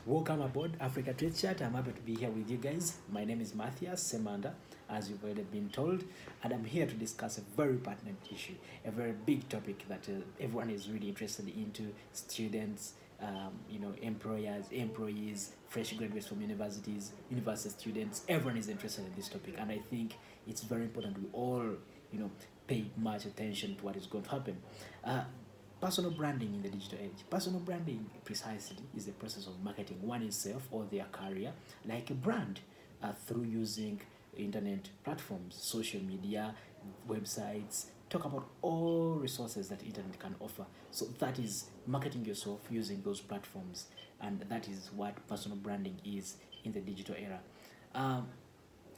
Welcome aboard Africa Trade Chat. I'm happy to be here with you guys. My name is Matthias Semanda, as you've already been told, and I'm here to discuss a very pertinent issue, a very big topic that everyone is really interested into: students, employers, employees, fresh graduates from universities, university students. Everyone is interested in this topic, and I think it's very important we all, pay much attention to what is going to happen. Uh, Personal branding in the digital age. Personal branding precisely is the process of marketing one itself or their career like a brand through using internet platforms, social media, websites. Talk about all resources that internet can offer. So that is marketing yourself using those platforms, and that is what personal branding is in the digital era. Um,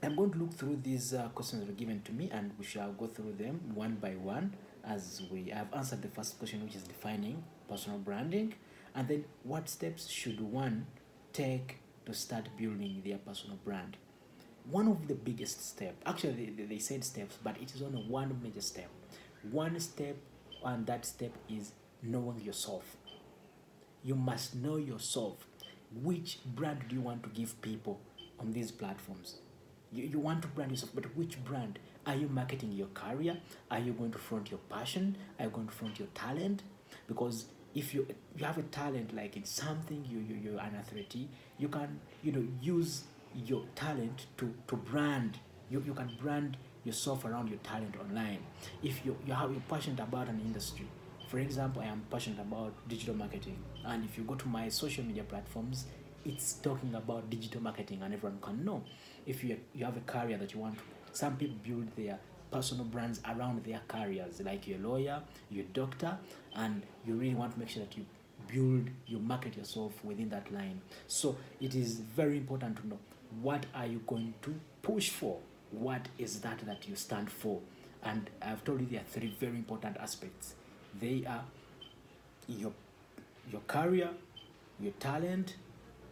I'm going to look through these questions that were given to me, and we shall go through them one by one as we have answered the first question, which is defining personal branding, and then what steps should one take to start building their personal brand. One of the biggest steps, actually, they said steps, but it is only one major step. One step, and that step is knowing yourself. You must know yourself. Which brand do you want to give people on these platforms? You want to brand yourself, but which brand? Are you marketing your career? Are you going to front your passion? Are you going to front your talent? Because if you have a talent, like in something, you're an athlete, you can use your talent to brand. You can brand yourself around your talent online. If you're passionate about an industry, for example, I am passionate about digital marketing, and if you go to my social media platforms, it's talking about digital marketing, and everyone can know. If you have a career that you want, some people build their personal brands around their careers, like your lawyer, your doctor, and you really want to make sure that you market yourself within that line. So it is very important to know what are you going to push for, what is that you stand for. And I've told you there are three very important aspects. They are your your career, your talent,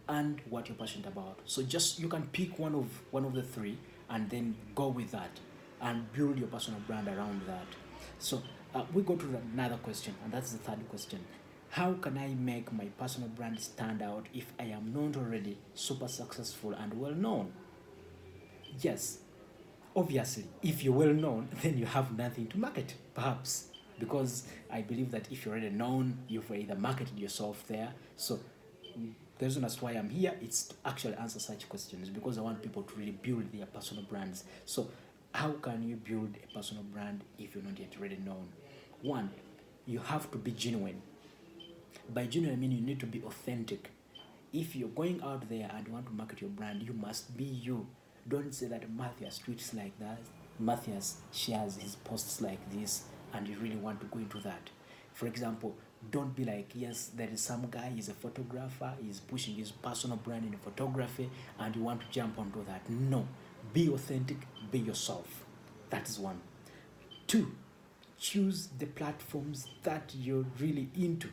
and what you're passionate about. So just you can pick one of the three and then go with that and build your personal brand around that. So we go to another question, and that's the third question. How can I make my personal brand stand out if I am not already super successful and well known? Yes, obviously, if you're well known, then you have nothing to market, perhaps. Because I believe that if you're already known, you've either marketed yourself there. So the reason that's why I'm here is to actually answer such questions, because I want people to really build their personal brands. So how can you build a personal brand if you're not yet already known? One, you have to be genuine. By genuine, I mean you need to be authentic. If you're going out there and you want to market your brand, you must be you. Don't say that Matthias tweets like that, Matthias shares his posts like this, and you really want to go into that. For example, don't be like, yes, there is some guy, he's a photographer, he's pushing his personal brand in photography, and you want to jump onto that. No, be authentic, be yourself. That is one. Two, choose the platforms that you're really into.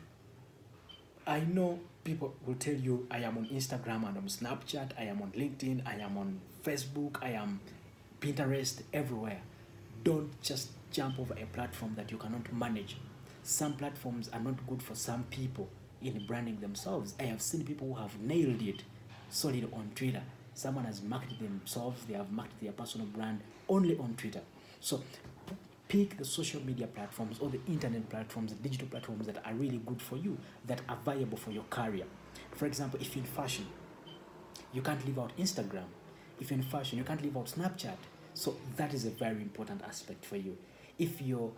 I know people will tell you, I am on Instagram and on Snapchat, I am on LinkedIn, I am on Facebook, I am Pinterest, everywhere. Don't just jump over a platform that you cannot manage. Some platforms are not good for some people in branding themselves. I have seen people who have nailed it solid on Twitter. Someone has marketed themselves, they have marketed their personal brand only on Twitter. So pick the social media platforms or the internet platforms, the digital platforms that are really good for you, that are viable for your career. For example, if you're in fashion, you can't leave out Instagram. If you're in fashion, you can't leave out Snapchat. So that is a very important aspect for you. If you're,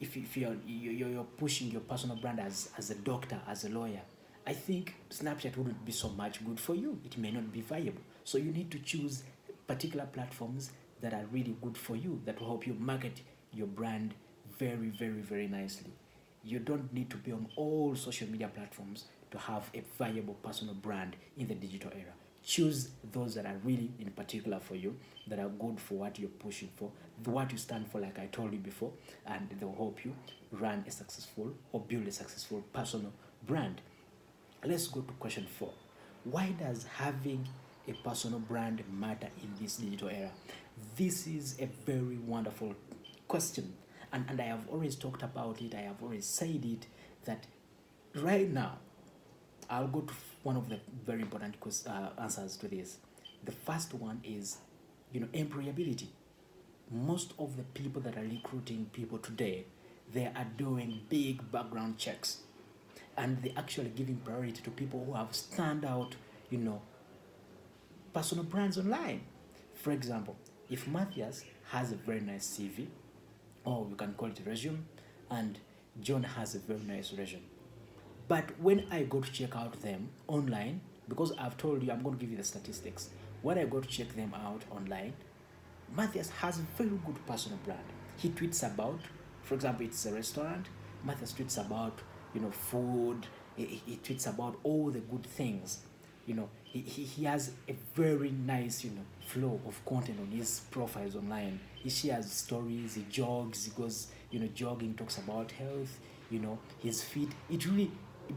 if you're pushing your personal brand as a doctor, as a lawyer, I think Snapchat wouldn't be so much good for you. It may not be viable. So you need to choose particular platforms that are really good for you, that will help you market your brand very, very, very nicely. You don't need to be on all social media platforms to have a viable personal brand in the digital era. Choose those that are really in particular for you, that are good for what you're pushing for, what you stand for, like I told you before, and they'll help you run a successful or build a successful personal brand. Let's go to question four. Why does having a personal brand matter in this digital era? This is a very wonderful question. And I have always talked about it, I have always said it, that right now, I'll go to one of the very important answers to this. The first one is, employability. Most of the people that are recruiting people today, they are doing big background checks, and they actually giving priority to people who have stand out, you know, personal brands online. For example, if Matthias has a very nice CV, or we can call it a resume, and John has a very nice resume. But when I go to check out them online, because I've told you I'm going to give you the statistics, when I go to check them out online, Matthias has a very good personal brand. He tweets about, for example, it's a restaurant. Matthias tweets about, food. He tweets about all the good things. He has a very nice, flow of content on his profiles online. He shares stories, he jogs, he goes, jogging, talks about health, his feet. It really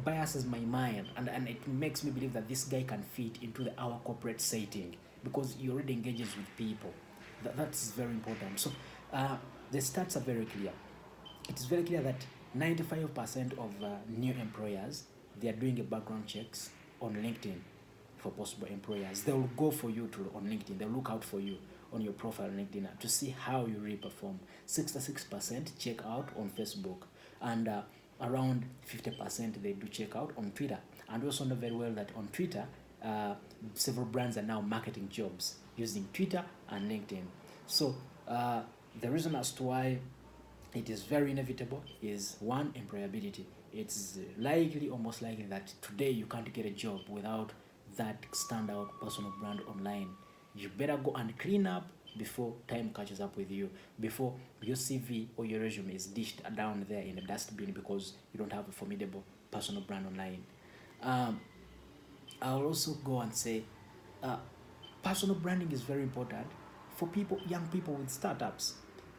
biases my mind, and it makes me believe that this guy can fit into our corporate setting because he already engages with people. That's very important. So the stats are very clear. It is very clear that 95% of new employers, they are doing a background checks on LinkedIn for possible employers. They will go for you on LinkedIn. They'll look out for you on your profile on LinkedIn to see how you really perform. 66% check out on Facebook, and around 50% they do check out on Twitter. And we also know very well that on Twitter, several brands are now marketing jobs using Twitter and LinkedIn. So the reason as to why it is very inevitable is one, employability. It's likely, almost likely, that today you can't get a job without that standout personal brand online. You better go and clean up before time catches up with you, before your CV or your resume is dished down there in a dustbin because you don't have a formidable personal brand online. I'll also go and say personal branding is very important for people, young people with startups.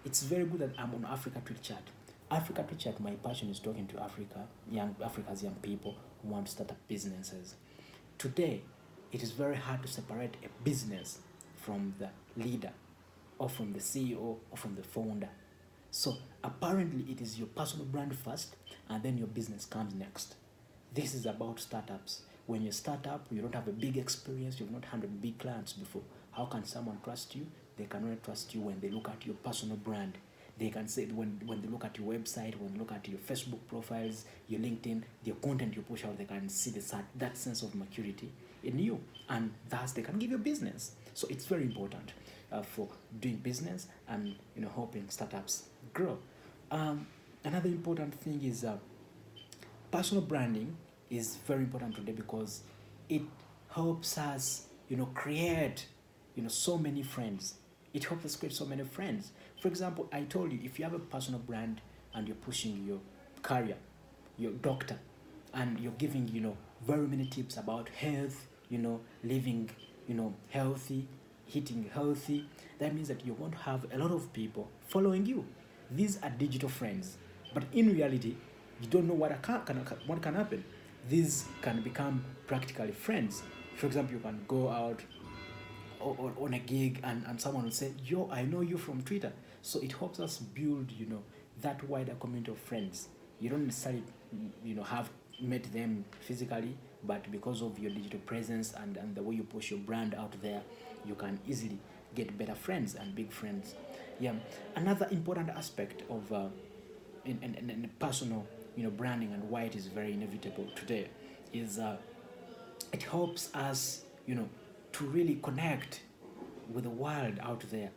It's very good that I'm on Africa Tweet Chat. Africa Tweet Chat, my passion is talking to Africa's young people who want to start up businesses. Today, it is very hard to separate a business from the leader, or from the CEO, or from the founder. So apparently it is your personal brand first, and then your business comes next. This is about startups. When you start up, you don't have a big experience, you've not handled big clients before. How can someone trust you? They can only trust you when they look at your personal brand. They can say when they look at your website, when they look at your Facebook profiles, your LinkedIn, the content you push out, they can see that sense of maturity in you, and thus they can give you business. So it's very important for doing business and helping startups grow. Another important thing is personal branding is very important today because it helps us create so many friends. It helps us create so many friends. For example, I told you, if you have a personal brand and you're pushing your career, your doctor, and you're giving very many tips about health, living healthy, eating healthy, that means that you're going to have a lot of people following you. These are digital friends, but in reality you don't know what can happen. These can become practically friends. For example, you can go out on a gig, and someone will say, yo, I know you from Twitter. So it helps us build that wider community of friends. You don't necessarily have met them physically, but because of your digital presence and the way you push your brand out there, you can easily get better friends and big friends. Yeah. Another important aspect of in personal branding, and why it is very inevitable today, is it helps us to really connect with the world out there.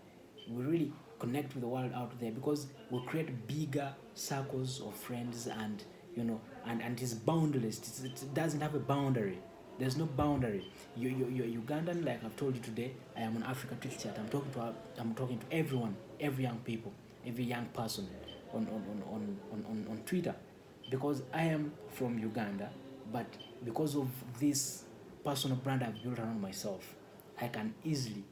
We really connect with the world out there because we create bigger circles of friends, and and it's boundless. It doesn't have a boundary. There's no boundary. You're Ugandan, like I've told you today. I am on Africa Twitch Chat. I'm talking to everyone, every young people, every young person on Twitter, because I am from Uganda, but because of this personal brand I've built around myself, I can easily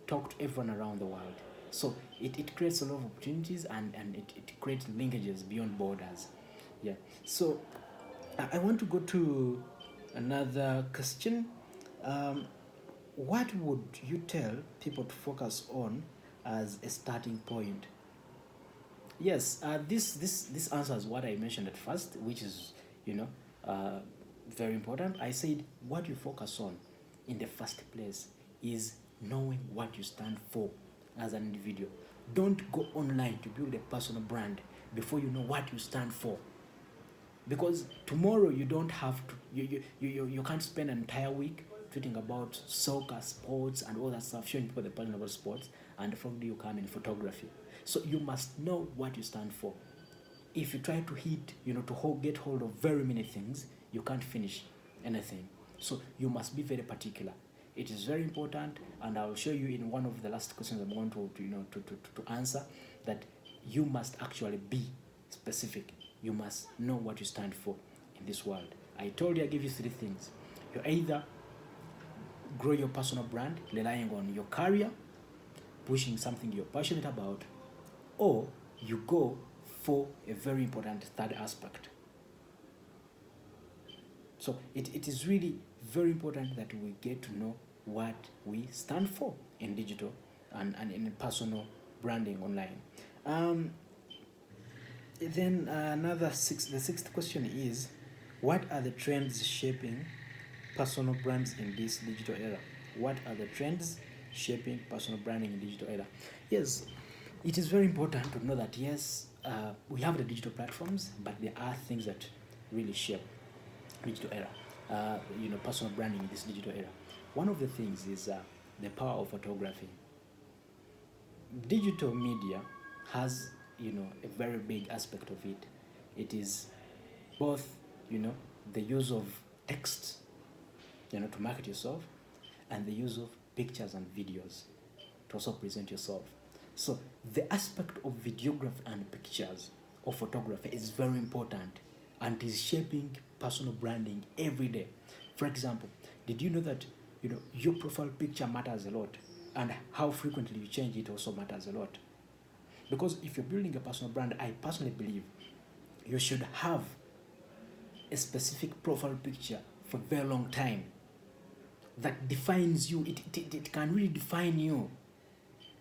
talk to everyone around the world. So it creates a lot of opportunities, and it creates linkages beyond borders. Yeah. So I want to go to another question. What would you tell people to focus on as a starting point? Yes, this answers what I mentioned at first, which is uh, very important. I said what you focus on in the first place is knowing what you stand for as an individual. Don't go online to build a personal brand before you know what you stand for. Because tomorrow you don't have to, you can't spend an entire week tweeting about soccer, sports, and all that stuff, showing people the passion about sports, and from there you come in photography. So you must know what you stand for. If you try to hit, to get hold of very many things, you can't finish anything. So you must be very particular. It is very important, and I'll show you in one of the last questions I'm going to answer, that you must actually be specific. You must know what you stand for in this world. I told you I give you 3 things. You either grow your personal brand, relying on your career, pushing something you're passionate about, or you go for a very important third aspect. So it is really very important that we get to know what we stand for in digital and in personal branding online. Then the sixth question is, what are the trends shaping personal brands in this digital era? What are the trends shaping personal branding in digital era? Yes, it is very important to know that yes, we have the digital platforms, but there are things that really shape digital era. Personal branding in this digital era. One of the things is the power of photography. Digital media has a very big aspect of it. It is both the use of text to market yourself, and the use of pictures and videos to also present yourself. So the aspect of videography and pictures or photography is very important, and is shaping personal branding every day. For example, did you know that your profile picture matters a lot, and how frequently you change it also matters a lot? Because if you're building a personal brand, I personally believe you should have a specific profile picture for a very long time that defines you. It can really define you.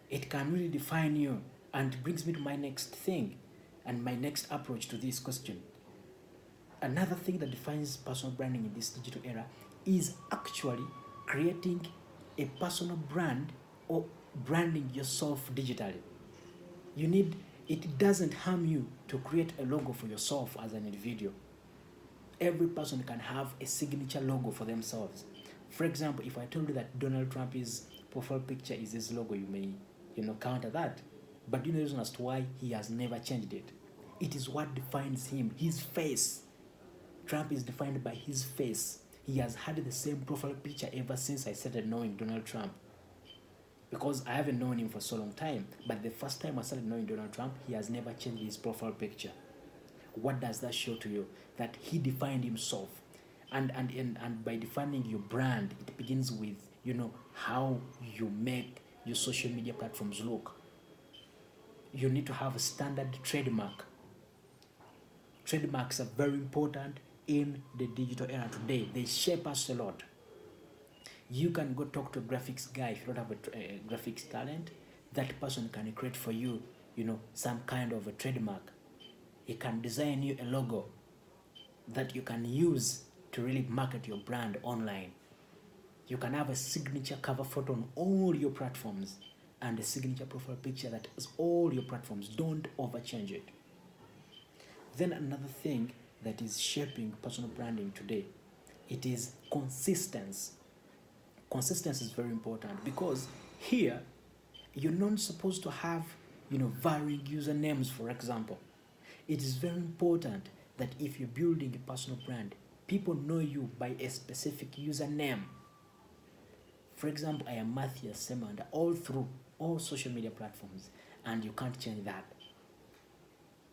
It can really define you, and brings me to my next thing and my next approach to this question. Another thing that defines personal branding in this digital era is actually creating a personal brand or branding yourself digitally. It doesn't harm you to create a logo for yourself as an individual. Every person can have a signature logo for themselves. For example, if I told you that Donald Trump's profile picture is his logo, you may counter that. But do you know the reason as to why he has never changed it? It is what defines him, his face. Trump is defined by his face. He has had the same profile picture ever since I started knowing Donald Trump. Because I haven't known him for so long time, but the first time I started knowing Donald Trump, he has never changed his profile picture. What does that show to you? That he defined himself. And by defining your brand, it begins with how you make your social media platforms look. You need to have a standard trademark. Trademarks are very important in the digital era today. They shape us a lot. You can go talk to a graphics guy. If you don't have a graphics talent, that person can create for you, some kind of a trademark. He can design you a logo that you can use to really market your brand online. You can have a signature cover photo on all your platforms, and a signature profile picture that is all your platforms. Don't overchange it. Then another thing that is shaping personal branding today, it is consistency. Consistency is very important, because here you're not supposed to have varying usernames. For example, it is very important that if you're building a personal brand, people know you by a specific username. For example, I am Matthias Semanda all through all social media platforms, and you can't change that.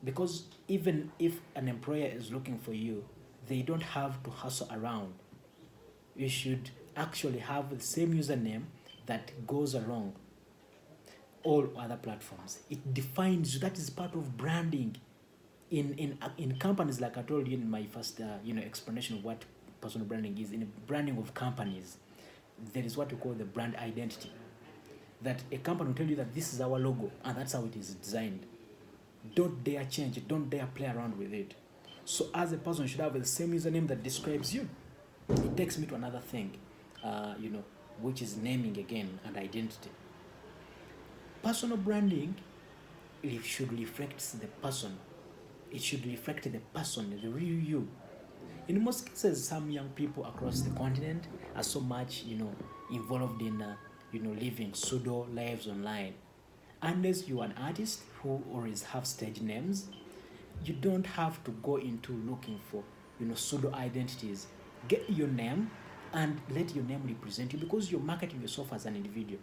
Because even if an employer is looking for you, they don't have to hustle around. You should actually have the same username that goes along all other platforms. It defines you. That is part of branding. In companies, like I told you in my first explanation of what personal branding is, in the branding of companies, there is what we call the brand identity. That a company will tell you that this is our logo, and that's how it is designed. Don't dare change it. Don't dare play around with it. So as a person, you should have the same username that describes you. It takes me to another thing, which is naming again and identity. Personal branding, it should reflect the person. It should reflect the person, the real you. In most cases, some young people across the continent are so much, involved in, living pseudo lives online. Unless you're an artist who always have stage names, you don't have to go into looking for, pseudo identities. Get your name and let your name represent you, because you're marketing yourself as an individual.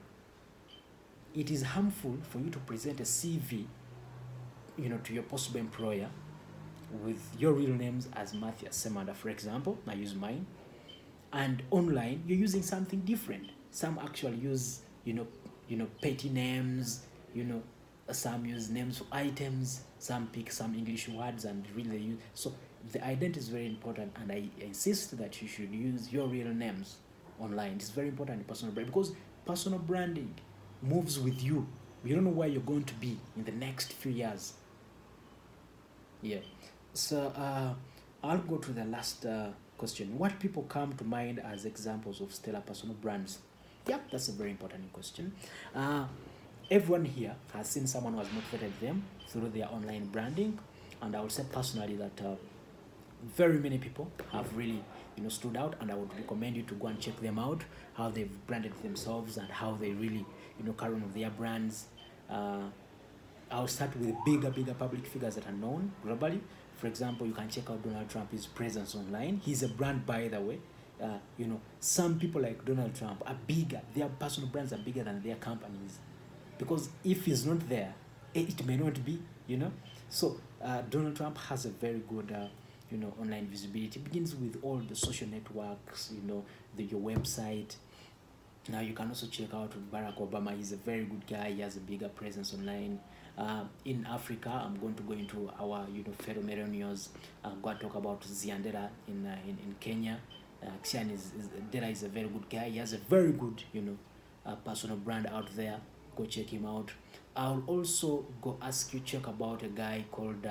It is harmful for you to present a CV, to your possible employer with your real names as Matthias Semanda, for example. I use mine. And online, you're using something different. Some actually use, petty names. Some use names for items. Some pick some English words and really use. So the identity is very important, and I insist that you should use your real names online. It's very important in personal branding, because personal branding moves with you. You don't know where you're going to be in the next few years. Yeah. So I'll go to the last question. What people come to mind as examples of stellar personal brands? Yeah, that's a very important question. Everyone here has seen someone who has motivated them through their online branding, and I would say personally that very many people have really, stood out, and I would recommend you to go and check them out, how they've branded themselves and how they really, carry on with their brands. I'll start with bigger public figures that are known globally. For example, you can check out Donald Trump, his presence online. He's a brand, by the way. Some people like Donald Trump are bigger. Their personal brands are bigger than their companies, because if he's not there, it may not be. So Donald Trump has a very good, online visibility. It begins with all the social networks. Your website. Now you can also check out Barack Obama. He's a very good guy. He has a bigger presence online. In Africa, I'm going to go into our fellow millennials. I'm going to talk about Ziandera in Kenya. Xian Dera is a very good guy. He has a very good personal brand out there. Go check him out. I'll also go ask you check about a guy called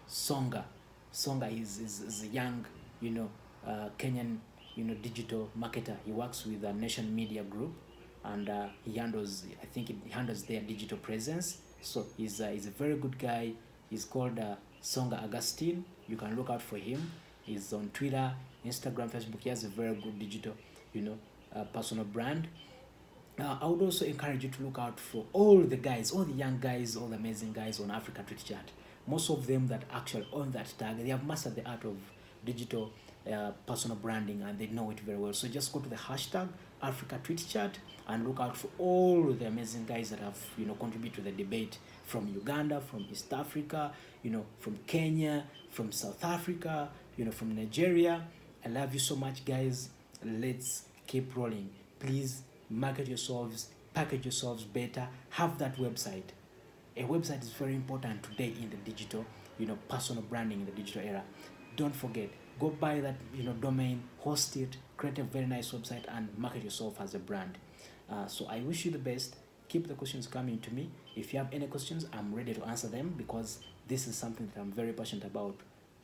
Songa. Songa is a young Kenyan digital marketer. He works with a Nation Media Group, and he handles their digital presence. So he's a very good guy. He's called Songa Augustine. You can look out for him. He's on Twitter, Instagram, Facebook. He has a very good digital, personal brand. I would also encourage you to look out for all the guys, all the young guys, all the amazing guys on Africa Tweet Chat. Most of them that actually own that tag, they have mastered the art of digital personal branding, and they know it very well. So just go to the hashtag Africa Tweet Chat and look out for all the amazing guys that have contributed to the debate, from Uganda, from East Africa, from Kenya, from South Africa, from Nigeria. I love you so much, guys. Let's keep rolling. Please market yourselves, package yourselves better, have that website. A website is very important today in the digital, personal branding in the digital era. Don't forget, go buy that, domain, host it, create a very nice website, and market yourself as a brand. So I wish you the best. Keep the questions coming to me. If you have any questions, I'm ready to answer them, because this is something that I'm very passionate about.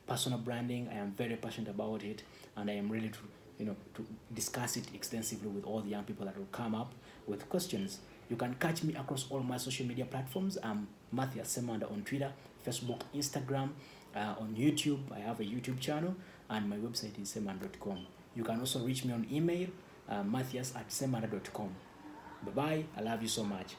Personal branding, I am very passionate about it, and I am ready to to discuss it extensively with all the young people that will come up with questions. You can catch me across all my social media platforms. I'm Matthias Semanda on Twitter, Facebook, Instagram, on YouTube. I have a YouTube channel, and my website is semanda.com. You can also reach me on email, matthias@semanda.com. Bye-bye. I love you so much.